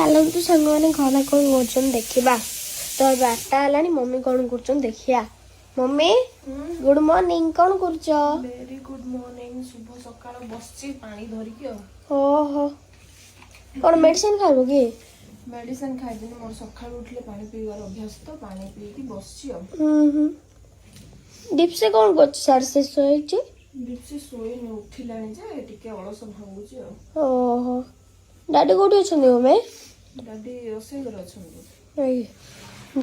चलतु सांग मैंने घर कौन कर देखा तो 8टा है मम्मी कौन कर देखिया मम्मी गुड मॉर्निंग कौन कर वेरी गुड मॉर्निंग शुभ सकाळ बसची पानी धरिकी ओहो कौन मेडिसिन खाइबो कि मेडिसिन खाइदिन मोर सकाळ उठले पानी पीवार अभ्यास तो पानी पीकी बसची दीपसे कौन कर साढ़े से सोई दीप्सी सोईनी उठिलानी जे टिके अलस भांगुची ओहो डैडी कोठी अछंदी मम्मी दादी रोसे घर अछंदी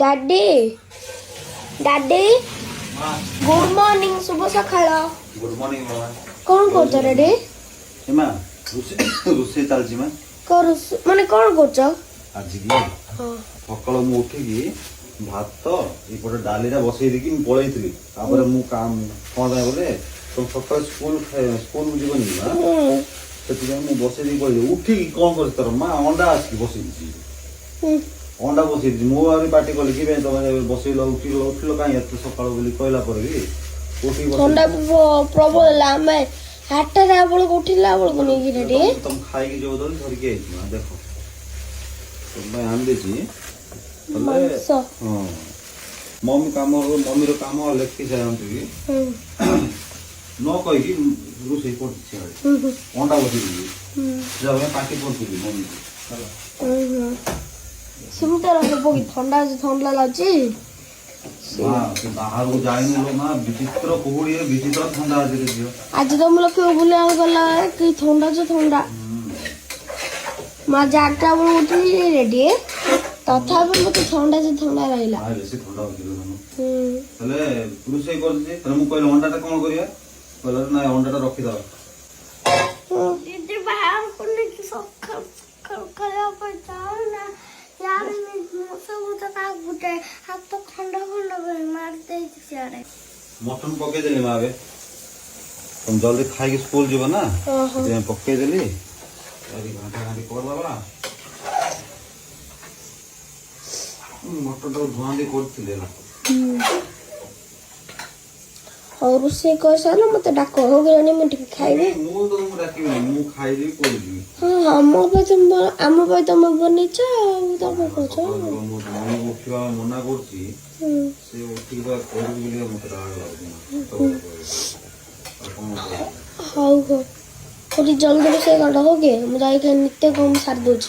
डैडी डैडी गुड मॉर्निंग शुभ सकाळ गुड मॉर्निंग मामा कौन करछ डैडी एमा रुसे चालची मा कर माने कौन करछ आज की सकाळ मु उठिकी भात एपटे डालीरा बसई देकी मु पळैतली तापर मु काम कोन जाय बोले तुम सकाळ स्कूल जीवनी ना से मु बसई दी पळै उठिकी कोन कर तर मा अंडा आसी बसई अंडा बसई मु आरी पार्टी कले कि तमे बसई उठिलो काई एत सकाळ बोली कहला पर भी उठी ठंडा प्रबल लामे 8टा रे आपण उठिला आपण कोनी कि रेडी तुम खाई की जो दल धर के आई ना देखो तुम आन देची हां मम्मी रो काम लेख के जाम तुगी न कहि कि रुसे पड़ छै अंडा बसई जब मैं पार्टी करथि मम्मी सुनते रहो कि ठंडा लागी बाहर को जाइनी लो ना विचित्र कुहुड़ी है विचित्र ठंडा आज रे दियो आज तो हम लोग बुला गला कि ठंडा जो ठंडा मां जाटा बोल उठी रेडी तथापि मते ठंडा जो ठंडा रहिला आ बेसी ठंडा हो गेलो तले पुरुषै कर दे तने मु कहले अंडाटा कोन करिया कहले ना अंडाटा रखि दो दीदी बाहर कोने कि सखा कला पर जाओ ना यार मैं सब तो का गुटे हाथ तो ठंडा मार दे सियारे मटन पके देली मावे तुम जल्दी खाई के स्कूल जीव ना ते पके देली अरे घंटा घंटी कर बाबा मटन तो धुआं दे करथिले ना और उससे कैसा ना मत डाको हो गया नहीं मैं ठीक खाइबे मु तो मु डाकी मु खाइली कोली हां हम पे तुम बनेछ तब कोछ मु उठिवा मना करछि से उठिवा कोरी बोली मत राग लागुना हाउ हो थोड़ी जल्दी से कर हो गए मैं जाई के नित्य काम सार दोछ